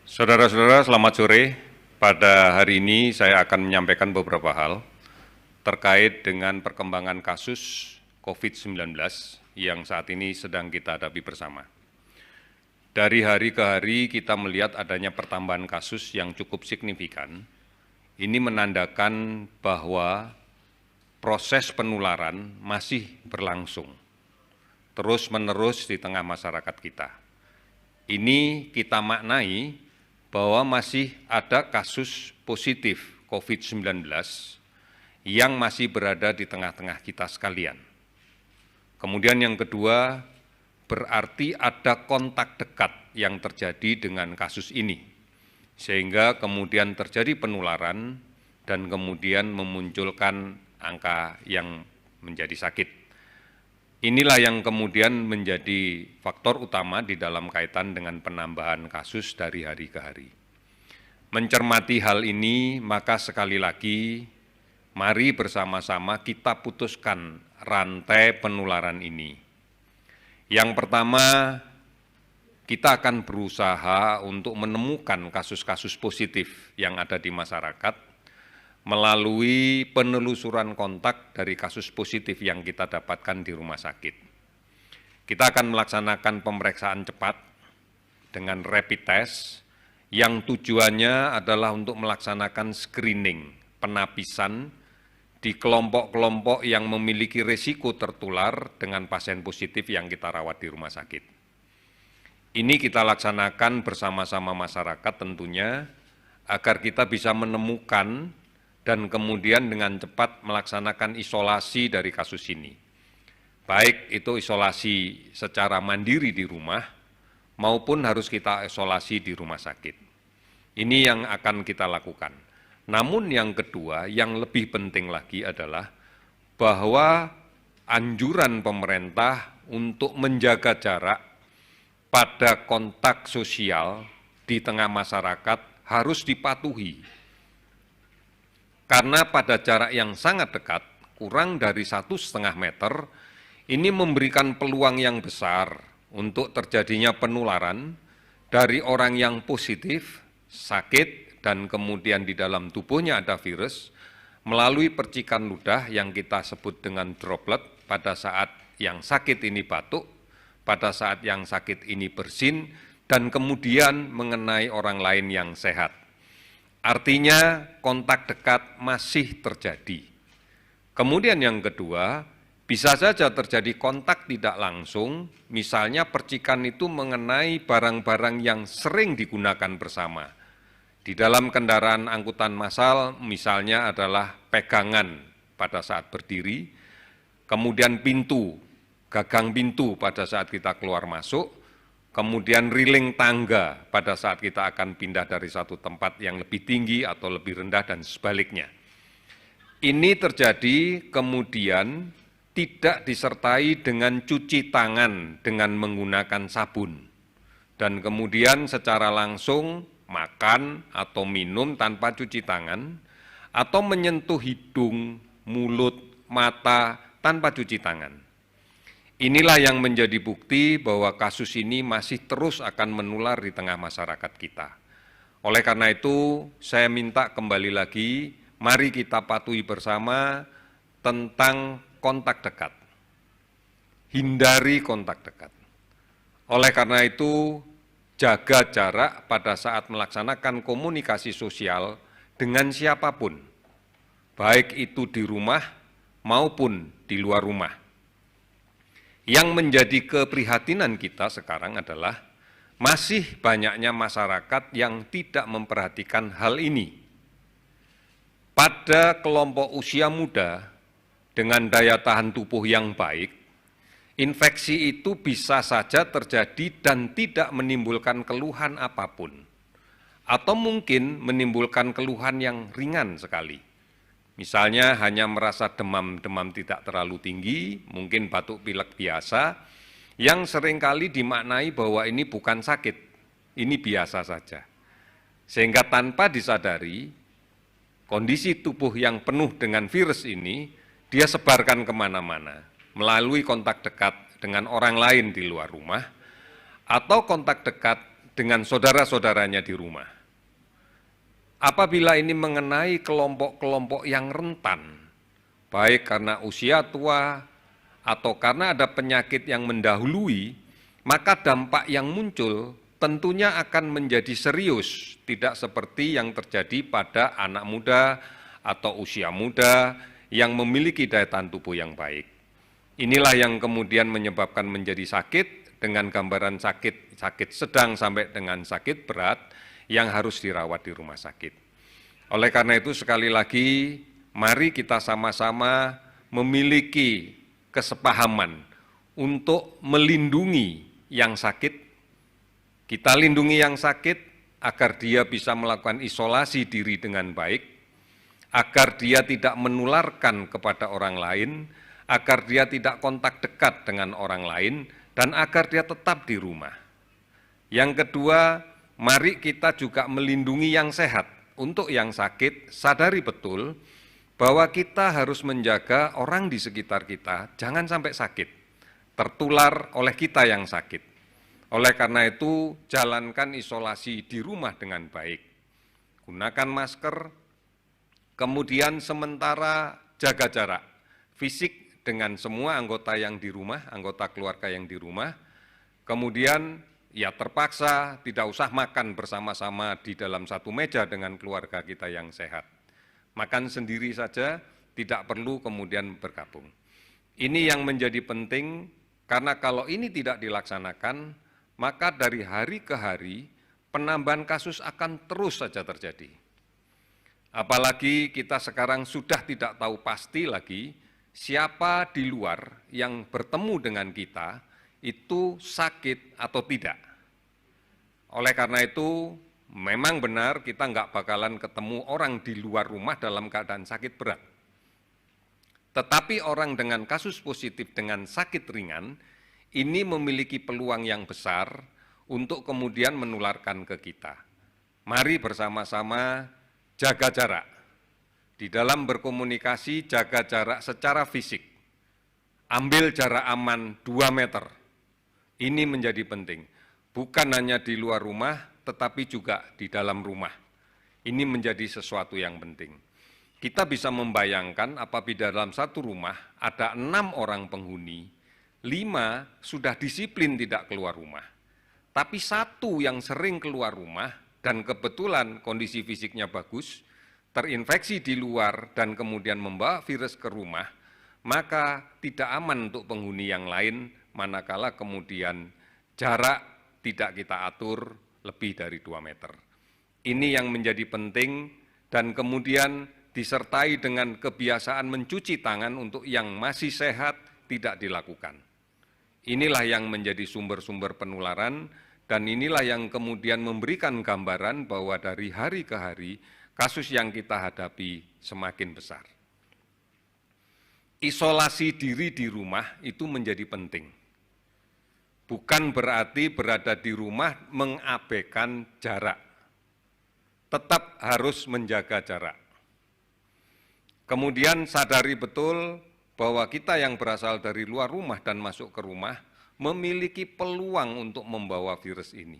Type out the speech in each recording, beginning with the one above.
Saudara-saudara, selamat sore. Pada hari ini saya akan menyampaikan beberapa hal terkait dengan perkembangan kasus COVID-19 yang saat ini sedang kita hadapi bersama. Dari hari ke hari kita melihat adanya pertambahan kasus yang cukup signifikan. Ini menandakan bahwa proses penularan masih berlangsung terus-menerus di tengah masyarakat kita. Ini kita maknai bahwa masih ada kasus positif COVID-19 yang masih berada di tengah-tengah kita sekalian. Kemudian yang kedua, berarti ada kontak dekat yang terjadi dengan kasus ini, sehingga kemudian terjadi penularan dan kemudian memunculkan angka yang menjadi sakit. Inilah yang kemudian menjadi faktor utama di dalam kaitan dengan penambahan kasus dari hari ke hari. Mencermati hal ini, maka sekali lagi, mari bersama-sama kita putuskan rantai penularan ini. Yang pertama, kita akan berusaha untuk menemukan kasus-kasus positif yang ada di masyarakat melalui penelusuran kontak dari kasus positif yang kita dapatkan di rumah sakit. Kita akan melaksanakan pemeriksaan cepat dengan rapid test yang tujuannya adalah untuk melaksanakan screening, penapisan di kelompok-kelompok yang memiliki risiko tertular dengan pasien positif yang kita rawat di rumah sakit. Ini kita laksanakan bersama-sama masyarakat tentunya agar kita bisa menemukan dan kemudian dengan cepat melaksanakan isolasi dari kasus ini. Baik itu isolasi secara mandiri di rumah, maupun harus kita isolasi di rumah sakit. Ini yang akan kita lakukan. Namun yang kedua, yang lebih penting lagi adalah bahwa anjuran pemerintah untuk menjaga jarak pada kontak sosial di tengah masyarakat harus dipatuhi. Karena pada jarak yang sangat dekat, kurang dari 1,5 meter, ini memberikan peluang yang besar untuk terjadinya penularan dari orang yang positif, sakit, dan kemudian di dalam tubuhnya ada virus, melalui percikan ludah yang kita sebut dengan droplet pada saat yang sakit ini batuk, pada saat yang sakit ini bersin, dan kemudian mengenai orang lain yang sehat. Artinya kontak dekat masih terjadi. Kemudian yang kedua, bisa saja terjadi kontak tidak langsung, misalnya percikan itu mengenai barang-barang yang sering digunakan bersama. Di dalam kendaraan angkutan massal misalnya adalah pegangan pada saat berdiri, kemudian pintu, gagang pintu pada saat kita keluar masuk, kemudian riling tangga pada saat kita akan pindah dari satu tempat yang lebih tinggi atau lebih rendah dan sebaliknya. Ini terjadi kemudian tidak disertai dengan cuci tangan dengan menggunakan sabun. Dan kemudian secara langsung makan atau minum tanpa cuci tangan, atau menyentuh hidung, mulut, mata tanpa cuci tangan. Inilah yang menjadi bukti bahwa kasus ini masih terus akan menular di tengah masyarakat kita. Oleh karena itu, saya minta kembali lagi, mari kita patuhi bersama tentang kontak dekat. Hindari kontak dekat. Oleh karena itu, jaga jarak pada saat melaksanakan komunikasi sosial dengan siapapun, baik itu di rumah maupun di luar rumah. Yang menjadi keprihatinan kita sekarang adalah masih banyaknya masyarakat yang tidak memperhatikan hal ini. Pada kelompok usia muda dengan daya tahan tubuh yang baik, infeksi itu bisa saja terjadi dan tidak menimbulkan keluhan apapun, atau mungkin menimbulkan keluhan yang ringan sekali. Misalnya hanya merasa demam tidak terlalu tinggi, mungkin batuk pilek biasa, yang seringkali dimaknai bahwa ini bukan sakit, ini biasa saja. Sehingga tanpa disadari, kondisi tubuh yang penuh dengan virus ini, dia sebarkan kemana-mana, melalui kontak dekat dengan orang lain di luar rumah, atau kontak dekat dengan saudara-saudaranya di rumah. Apabila ini mengenai kelompok-kelompok yang rentan, baik karena usia tua atau karena ada penyakit yang mendahului, maka dampak yang muncul tentunya akan menjadi serius, tidak seperti yang terjadi pada anak muda atau usia muda yang memiliki daya tahan tubuh yang baik. Inilah yang kemudian menyebabkan menjadi sakit dengan gambaran sakit sedang sampai dengan sakit berat yang harus dirawat di rumah sakit. Oleh karena itu sekali lagi, mari kita sama-sama memiliki kesepahaman untuk melindungi yang sakit. Kita lindungi yang sakit agar dia bisa melakukan isolasi diri dengan baik, agar dia tidak menularkan kepada orang lain, agar dia tidak kontak dekat dengan orang lain, dan agar dia tetap di rumah. Yang kedua, mari kita juga melindungi yang sehat. Untuk yang sakit, sadari betul bahwa kita harus menjaga orang di sekitar kita, jangan sampai sakit, tertular oleh kita yang sakit. Oleh karena itu, jalankan isolasi di rumah dengan baik. Gunakan masker, kemudian sementara jaga jarak fisik dengan semua anggota yang di rumah, anggota keluarga yang di rumah. Kemudian ya terpaksa tidak usah makan bersama-sama di dalam satu meja dengan keluarga kita yang sehat. Makan sendiri saja, tidak perlu kemudian bergabung. Ini yang menjadi penting, karena kalau ini tidak dilaksanakan, maka dari hari ke hari penambahan kasus akan terus saja terjadi. Apalagi kita sekarang sudah tidak tahu pasti lagi siapa di luar yang bertemu dengan kita itu sakit atau tidak. Oleh karena itu, memang benar kita nggak bakalan ketemu orang di luar rumah dalam keadaan sakit berat. Tetapi orang dengan kasus positif dengan sakit ringan, ini memiliki peluang yang besar untuk kemudian menularkan ke kita. Mari bersama-sama jaga jarak. Di dalam berkomunikasi, jaga jarak secara fisik. Ambil jarak aman 2 meter. Ini menjadi penting. Bukan hanya di luar rumah, tetapi juga di dalam rumah. Ini menjadi sesuatu yang penting. Kita bisa membayangkan apabila dalam satu rumah ada 6 orang penghuni, 5 sudah disiplin tidak keluar rumah. Tapi 1 yang sering keluar rumah dan kebetulan kondisi fisiknya bagus, terinfeksi di luar dan kemudian membawa virus ke rumah, maka tidak aman untuk penghuni yang lain, manakala kemudian jarak tidak kita atur lebih dari 2 meter. Ini yang menjadi penting dan kemudian disertai dengan kebiasaan mencuci tangan untuk yang masih sehat tidak dilakukan. Inilah yang menjadi sumber-sumber penularan dan inilah yang kemudian memberikan gambaran bahwa dari hari ke hari kasus yang kita hadapi semakin besar. Isolasi diri di rumah itu menjadi penting. Bukan berarti berada di rumah mengabaikan jarak. Tetap harus menjaga jarak. Kemudian sadari betul bahwa kita yang berasal dari luar rumah dan masuk ke rumah memiliki peluang untuk membawa virus ini.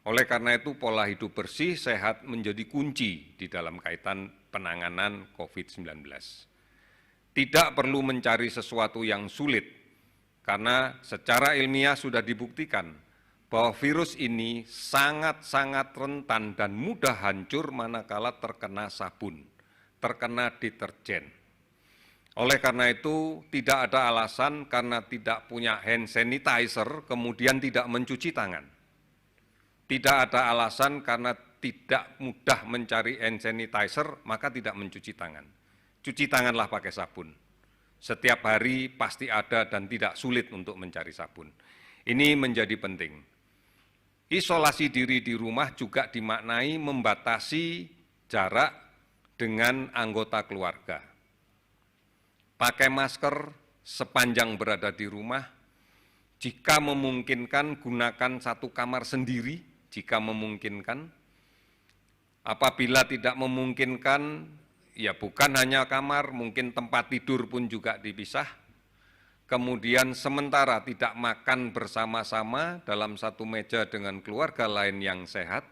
Oleh karena itu pola hidup bersih, sehat menjadi kunci di dalam kaitan penanganan COVID-19. Tidak perlu mencari sesuatu yang sulit, karena secara ilmiah sudah dibuktikan bahwa virus ini sangat-sangat rentan dan mudah hancur manakala terkena sabun, terkena deterjen. Oleh karena itu, tidak ada alasan karena tidak punya hand sanitizer, kemudian tidak mencuci tangan. Tidak ada alasan karena tidak mudah mencari hand sanitizer, maka tidak mencuci tangan. Cuci tanganlah pakai sabun. Setiap hari pasti ada dan tidak sulit untuk mencari sabun. Ini menjadi penting. Isolasi diri di rumah juga dimaknai membatasi jarak dengan anggota keluarga. Pakai masker sepanjang berada di rumah. Jika memungkinkan, gunakan satu kamar sendiri. Jika memungkinkan. Apabila tidak memungkinkan, ya bukan hanya kamar, mungkin tempat tidur pun juga dipisah. kemudian sementara tidak makan bersama-sama dalam satu meja dengan keluarga lain yang sehat,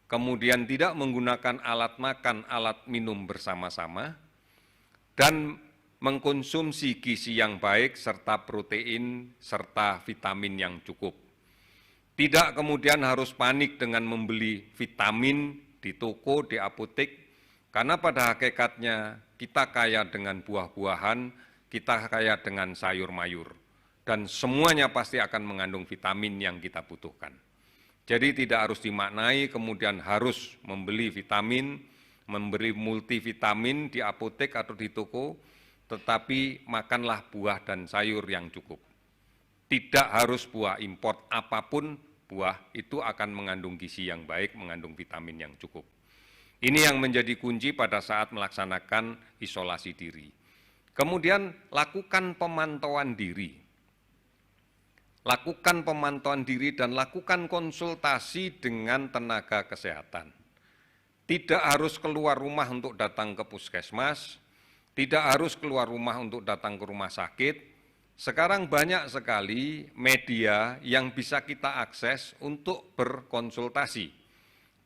kemudian tidak menggunakan alat makan, alat minum bersama-sama, dan mengkonsumsi gizi yang baik serta protein serta vitamin yang cukup. Tidak kemudian harus panik dengan membeli vitamin di toko, di apotek, karena pada hakikatnya kita kaya dengan buah-buahan, kita kaya dengan sayur-mayur, dan semuanya pasti akan mengandung vitamin yang kita butuhkan. Jadi tidak harus dimaknai kemudian harus membeli vitamin, membeli multivitamin di apotek atau di toko, tetapi makanlah buah dan sayur yang cukup. Tidak harus buah import, apapun buah itu akan mengandung gizi yang baik, mengandung vitamin yang cukup. Ini yang menjadi kunci pada saat melaksanakan isolasi diri. Kemudian lakukan pemantauan diri. Lakukan pemantauan diri dan lakukan konsultasi dengan tenaga kesehatan. Tidak harus keluar rumah untuk datang ke puskesmas, tidak harus keluar rumah untuk datang ke rumah sakit. Sekarang banyak sekali media yang bisa kita akses untuk berkonsultasi,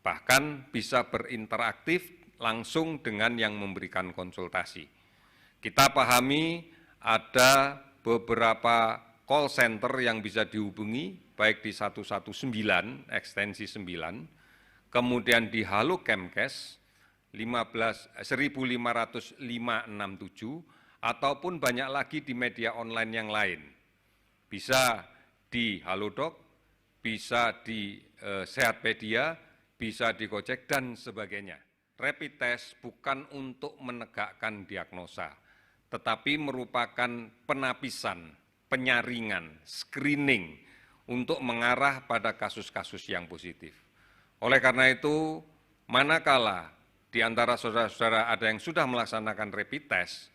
bahkan bisa berinteraktif langsung dengan yang memberikan konsultasi. Kita pahami ada beberapa call center yang bisa dihubungi, baik di 119, ekstensi 9, kemudian di Halo Kemkes 15567, ataupun banyak lagi di media online yang lain. Bisa di Halodoc, bisa di Sehatpedia, bisa di Gojek, dan sebagainya. Rapid test bukan untuk menegakkan diagnosa, tetapi merupakan penapisan, penyaringan, screening untuk mengarah pada kasus-kasus yang positif. Oleh karena itu, manakala di antara saudara-saudara ada yang sudah melaksanakan rapid test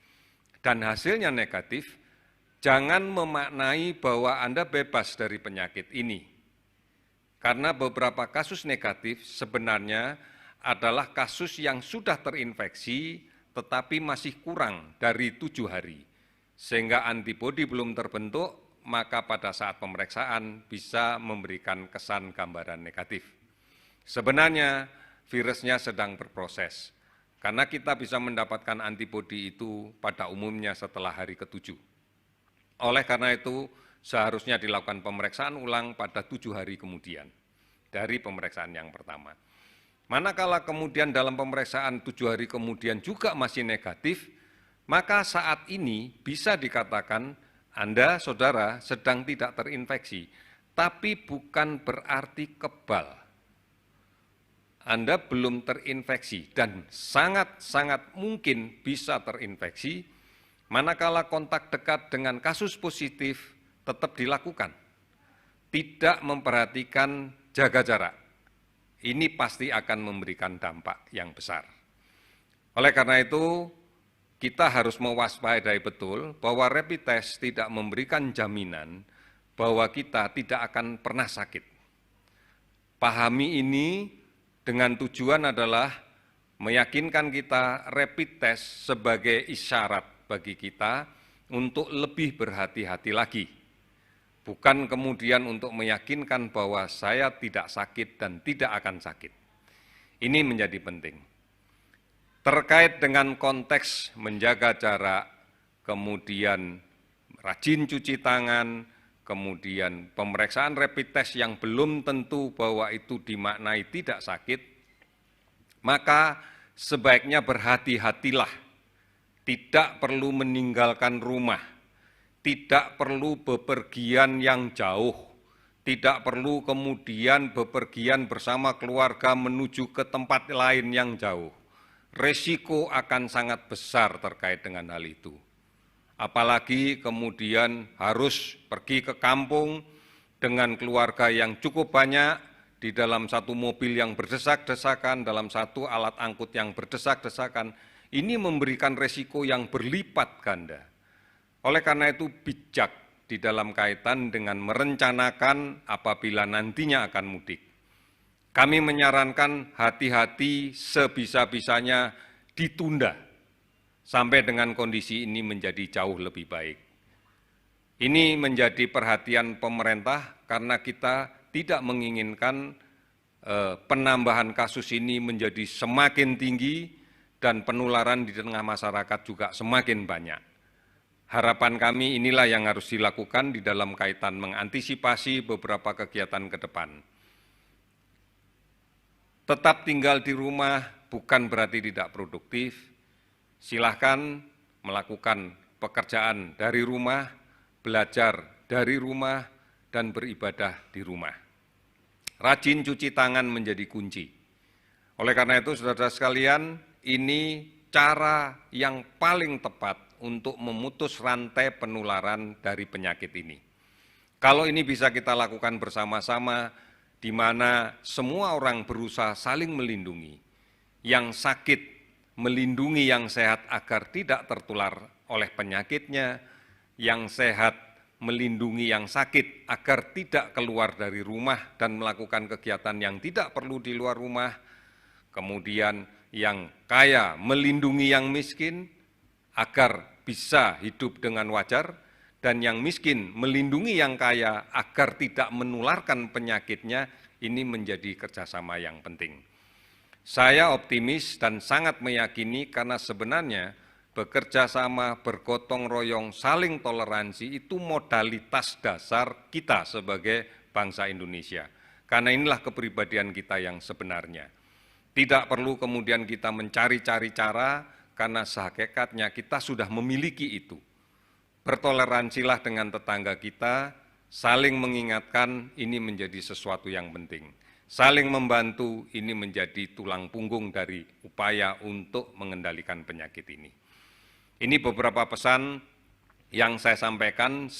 dan hasilnya negatif, jangan memaknai bahwa Anda bebas dari penyakit ini. Karena beberapa kasus negatif sebenarnya adalah kasus yang sudah terinfeksi tetapi masih kurang dari 7 hari. Sehingga antibodi belum terbentuk, maka pada saat pemeriksaan bisa memberikan kesan gambaran negatif. Sebenarnya virusnya sedang berproses, karena kita bisa mendapatkan antibodi itu pada umumnya setelah hari ke-7. Oleh karena itu, seharusnya dilakukan pemeriksaan ulang pada 7 hari kemudian dari pemeriksaan yang pertama. Manakala kemudian dalam pemeriksaan 7 hari kemudian juga masih negatif, maka saat ini bisa dikatakan Anda, saudara, sedang tidak terinfeksi, tapi bukan berarti kebal. Anda belum terinfeksi dan sangat-sangat mungkin bisa terinfeksi, manakala kontak dekat dengan kasus positif tetap dilakukan. Tidak memperhatikan jaga jarak, ini pasti akan memberikan dampak yang besar. Oleh karena itu, kita harus mewaspadai betul bahwa rapid test tidak memberikan jaminan bahwa kita tidak akan pernah sakit. Pahami ini dengan tujuan adalah meyakinkan kita rapid test sebagai isyarat bagi kita untuk lebih berhati-hati lagi. Bukan kemudian untuk meyakinkan bahwa saya tidak sakit dan tidak akan sakit. Ini menjadi penting. Terkait dengan konteks menjaga jarak, kemudian rajin cuci tangan, kemudian pemeriksaan rapid test yang belum tentu bahwa itu dimaknai tidak sakit, maka sebaiknya berhati-hatilah, tidak perlu meninggalkan rumah, tidak perlu bepergian yang jauh, tidak perlu kemudian bepergian bersama keluarga menuju ke tempat lain yang jauh. Resiko akan sangat besar terkait dengan hal itu. Apalagi kemudian harus pergi ke kampung dengan keluarga yang cukup banyak, di dalam satu mobil yang berdesak-desakan, dalam satu alat angkut yang berdesak-desakan, ini memberikan resiko yang berlipat ganda. Oleh karena itu bijak di dalam kaitan dengan merencanakan apabila nantinya akan mudik. Kami menyarankan hati-hati sebisa-bisanya ditunda sampai dengan kondisi ini menjadi jauh lebih baik. Ini menjadi perhatian pemerintah karena kita tidak menginginkan penambahan kasus ini menjadi semakin tinggi dan penularan di tengah masyarakat juga semakin banyak. Harapan kami inilah yang harus dilakukan di dalam kaitan mengantisipasi beberapa kegiatan ke depan. Tetap tinggal di rumah bukan berarti tidak produktif. Silahkan melakukan pekerjaan dari rumah, belajar dari rumah, dan beribadah di rumah. Rajin cuci tangan menjadi kunci. Oleh karena itu, saudara-saudara sekalian, ini cara yang paling tepat untuk memutus rantai penularan dari penyakit ini. Kalau ini bisa kita lakukan bersama-sama, di mana semua orang berusaha saling melindungi, yang sakit melindungi yang sehat agar tidak tertular oleh penyakitnya, yang sehat melindungi yang sakit agar tidak keluar dari rumah dan melakukan kegiatan yang tidak perlu di luar rumah, kemudian yang kaya melindungi yang miskin agar bisa hidup dengan wajar, dan yang miskin melindungi yang kaya agar tidak menularkan penyakitnya. Ini menjadi kerjasama yang penting. Saya optimis dan sangat meyakini karena sebenarnya bekerja sama, bergotong royong, saling toleransi itu modalitas dasar kita sebagai bangsa Indonesia. Karena inilah kepribadian kita yang sebenarnya. Tidak perlu kemudian kita mencari-cari cara, karena sehakikatnya kita sudah memiliki itu. Bertoleransilah dengan tetangga kita, saling mengingatkan ini menjadi sesuatu yang penting. Saling membantu ini menjadi tulang punggung dari upaya untuk mengendalikan penyakit ini. Ini beberapa pesan yang saya sampaikan.